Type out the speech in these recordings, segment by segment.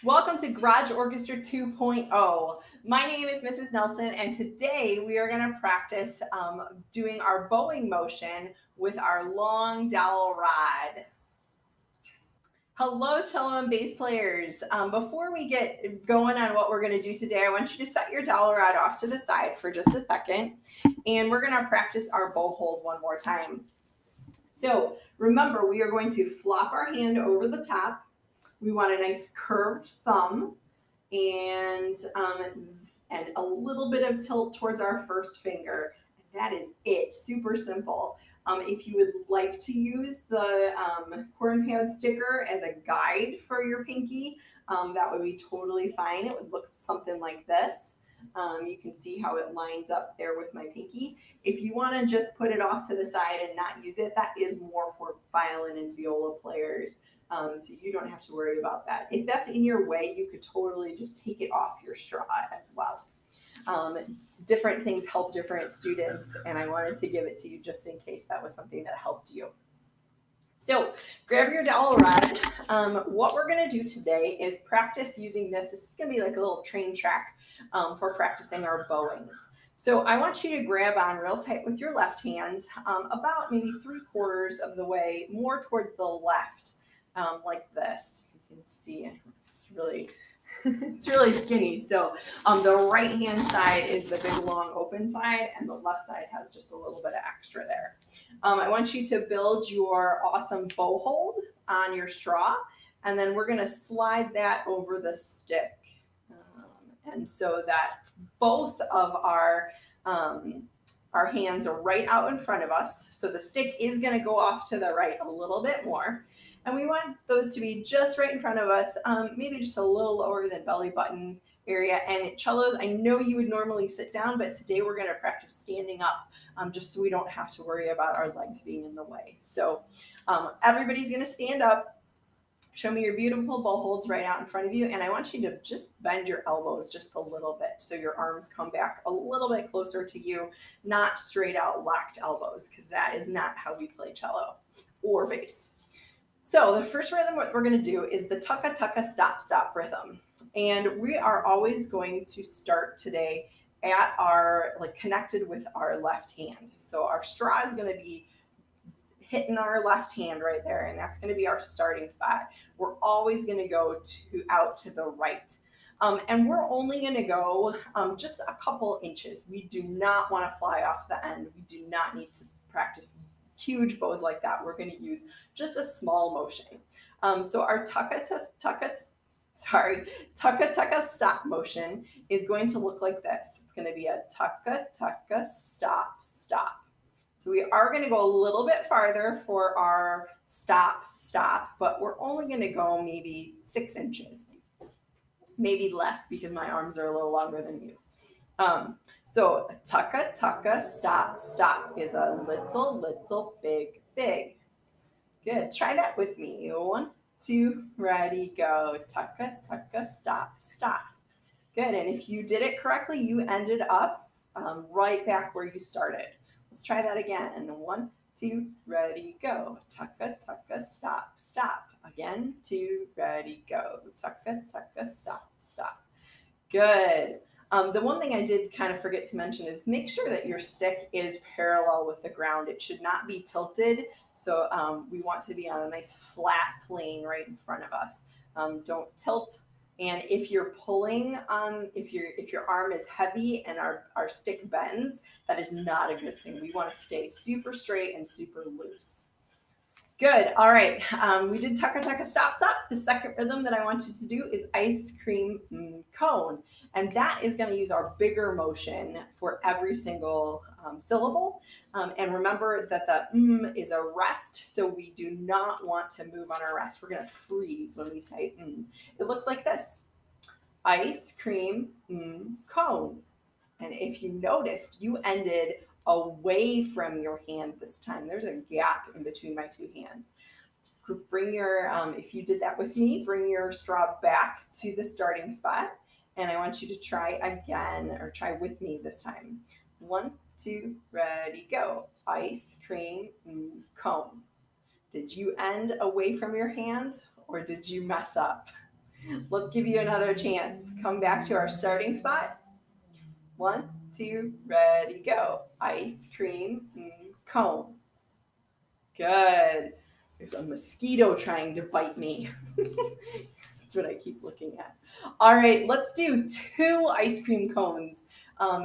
Welcome to Garage Orchestra 2.0. My name is Mrs. Nelson, and today we are going to practice doing our bowing motion with our long dowel rod. Hello, cello and bass players. Before we get going on what we're going to do today, I want you to set your dowel rod off to the side for just a second, and we're going to practice our bow hold one more time. So remember, we are going to flop our hand over the top. We want a nice curved thumb and a little bit of tilt towards our first finger. That is it. Super simple. If you would like to use the corn pad sticker as a guide for your pinky, that would be totally fine. It would look something like this. You can see how it lines up there with my pinky. If you want to just put it off to the side and not use it, that is more for violin and viola players. So you don't have to worry about that. If that's in your way, you could totally just take it off your straw as well. Different things help different students, and I wanted to give it to you just in case that was something that helped you. So grab your dowel rod. What we're going to do today is practice using this. This is going to be like a little train track for practicing our bowings. So I want you to grab on real tight with your left hand, about maybe 3/4 of the way, more towards the left, like this. You can see it's really it's really skinny. So the right hand side is the big long open side, and the left side has just a little bit of extra there. I want you to build your awesome bow hold on your straw, and then we're going to slide that over the stick. And so that both of our hands are right out in front of us. So the stick is going to go off to the right a little bit more. And we want those to be just right in front of us, maybe just a little lower than belly button area. And cellos, I know you would normally sit down, but today we're going to practice standing up, just so we don't have to worry about our legs being in the way. So everybody's going to stand up. Show me your beautiful bow holds right out in front of you. And I want you to just bend your elbows just a little bit so your arms come back a little bit closer to you, not straight out locked elbows, because that is not how we play cello or bass. So the first rhythm what we're going to do is the Takataka stop stop rhythm. And we are always going to start today at our, like, connected with our left hand. So our straw is going to be hitting our left hand right there, and that's going to be our starting spot. We're always going to go out to the right. And we're only going to go just a couple inches. We do not want to fly off the end. We do not need to practice huge bows like that. We're going to use just a small motion. So our Takataka stop motion is going to look like this. It's going to be a Takataka stop stop. So we are going to go a little bit farther for our stop, but we're only going to go maybe 6 inches, maybe less because my arms are a little longer than you. So Takataka stop, is a little, big, big. Good. Try that with me. 1, 2, ready, go. Takataka stop. Good. And if you did it correctly, you ended up right back where you started. Let's try that again. 1, 2, ready, go. Takataka stop. Again, 2, ready, go. Takataka stop. Good. The one thing I did kind of forget to mention is make sure that your stick is parallel with the ground. It should not be tilted. So we want to be on a nice flat plane right in front of us. Don't tilt. And if you're pulling on, if your arm is heavy and our stick bends, that is not a good thing. We want to stay super straight and super loose. Good. All right. We did Takataka stop. The second rhythm that I want you to do is ice cream cone. And that is going to use our bigger motion for every single syllable. And remember that the is a rest. So we do not want to move on our rest. We're going to freeze when we say It looks like this. Ice cream cone. And if you noticed, you ended away from your hand this time. There's a gap in between my two hands. Bring your, if you did that with me, bring your straw back to the starting spot. And I want you to try again, or try with me this time. 1, 2, ready, go. Ice cream cone. Did you end away from your hand, or did you mess up? Let's give you another chance. Come back to our starting spot. 1, 2, ready, go. Ice cream cone. Good. There's a mosquito trying to bite me. That's what I keep looking at. All right, let's do 2 ice cream cones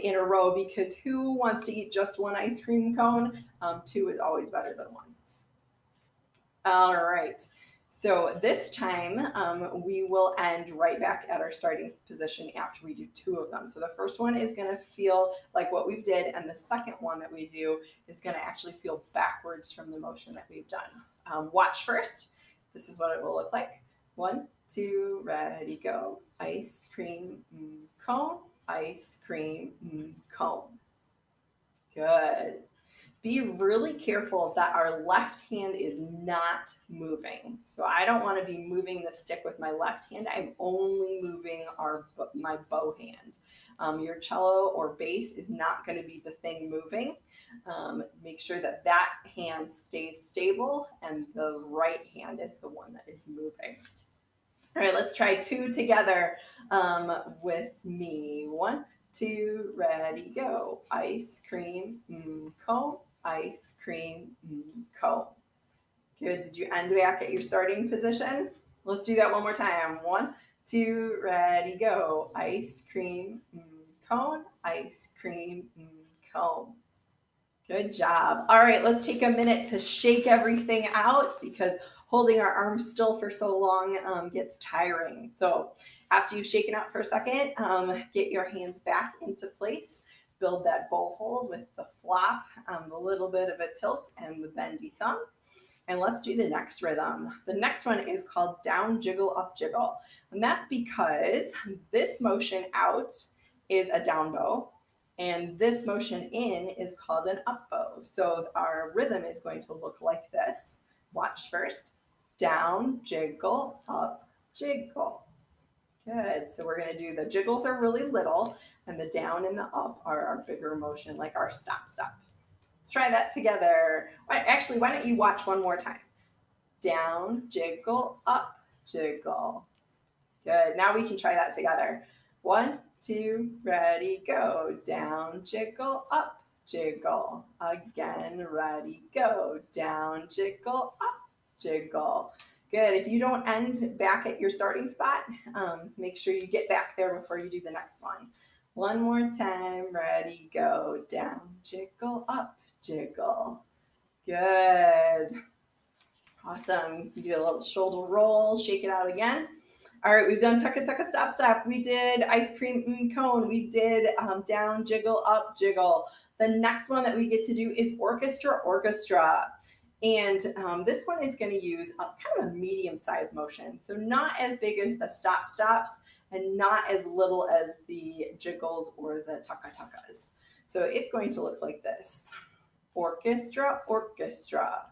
in a row, because who wants to eat just 1 ice cream cone? 2 is always better than 1. All right. So this time we will end right back at our starting position after we do 2 of them. So the first one is going to feel like what we did, and the second one that we do is going to actually feel backwards from the motion that we've done. Watch first. This is what it will look like. 1, 2, ready, go. Ice cream cone, ice cream cone. Good. Be really careful that our left hand is not moving. So I don't want to be moving the stick with my left hand. I'm only moving my bow hand. Your cello or bass is not going to be the thing moving. Make sure that that hand stays stable and the right hand is the one that is moving. All right, let's try 2 together with me. 1, 2, ready, go. Ice cream cone, ice cream cone. Good. Did you end back at your starting position? Let's do that one more time. 1, 2, ready, go. Ice cream cone, ice cream cone. Good job. All right, let's take a minute to shake everything out, because holding our arms still for so long gets tiring. So after you've shaken out for a second, get your hands back into place. Build that bow hold with the flop, a little bit of a tilt, and the bendy thumb. And let's do the next rhythm. The next one is called down, jiggle, up, jiggle. And that's because this motion out is a down bow, and this motion in is called an up bow. So our rhythm is going to look like this. Watch first. Down, jiggle, up, jiggle. Good. So we're going to do the jiggles are really little, and the down and the up are our bigger motion, like our stop, stop. Let's try that together. Actually, why don't you watch one more time? Down, jiggle, up, jiggle. Good. Now we can try that together. 1, 2, ready, go. Down, jiggle, up, jiggle. Again, ready, go. Down, jiggle, up, jiggle. Good. If you don't end back at your starting spot, make sure you get back there before you do the next one. One more time, ready, go. Down, jiggle, up, jiggle. Good. Awesome. You do a little shoulder roll, shake it out again. All right, we've done Takataka, stop, stop. We did ice cream cone. We did down, jiggle, up, jiggle. The next one that we get to do is orchestra, orchestra. And this one is going to use kind of a medium-sized motion. So not as big as the stop, stops, and not as little as the jiggles or the takatakas. So it's going to look like this. Orchestra, orchestra.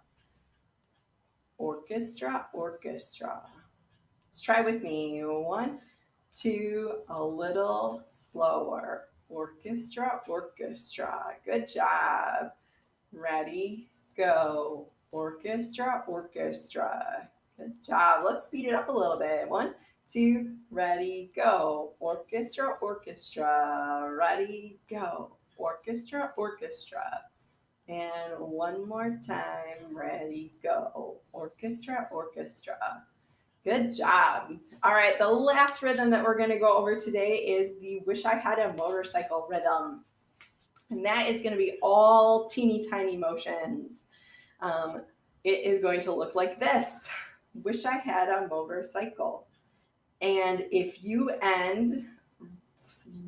Orchestra, orchestra. Let's try with me. 1, 2, a little slower. Orchestra, orchestra. Good job. Ready, go. Orchestra, orchestra. Good job. Let's speed it up a little bit. 1, 2, ready, go. Orchestra, orchestra. Ready, go. Orchestra, orchestra. And one more time. Ready, go. Orchestra, orchestra. Good job. All right, the last rhythm that we're going to go over today is the Wish I Had a Motorcycle rhythm. And that is going to be all teeny tiny motions. It is going to look like this. Wish I had a motorcycle. And if you end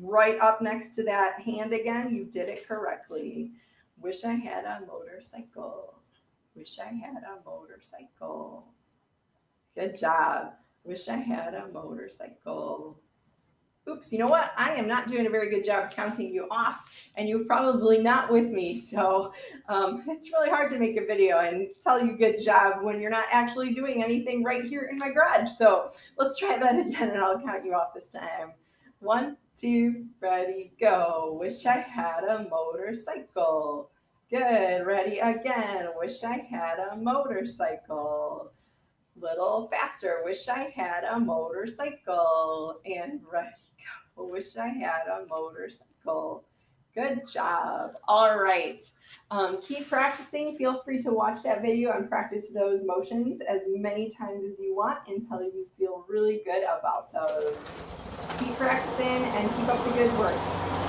right up next to that hand again, you did it correctly. Wish I had a motorcycle. Wish I had a motorcycle. Good job. Wish I had a motorcycle. Oops, you know what? I am not doing a very good job counting you off, and you're probably not with me. So it's really hard to make a video and tell you good job when you're not actually doing anything right here in my garage. So let's try that again, and I'll count you off this time. 1, 2, ready, go. Wish I had a motorcycle. Good. Ready again. Wish I had a motorcycle. Little little faster. Wish I had a motorcycle. And ready, go. Wish I had a motorcycle. Good job. All right. Keep practicing. Feel free to watch that video and practice those motions as many times as you want until you feel really good about those. Keep practicing and keep up the good work.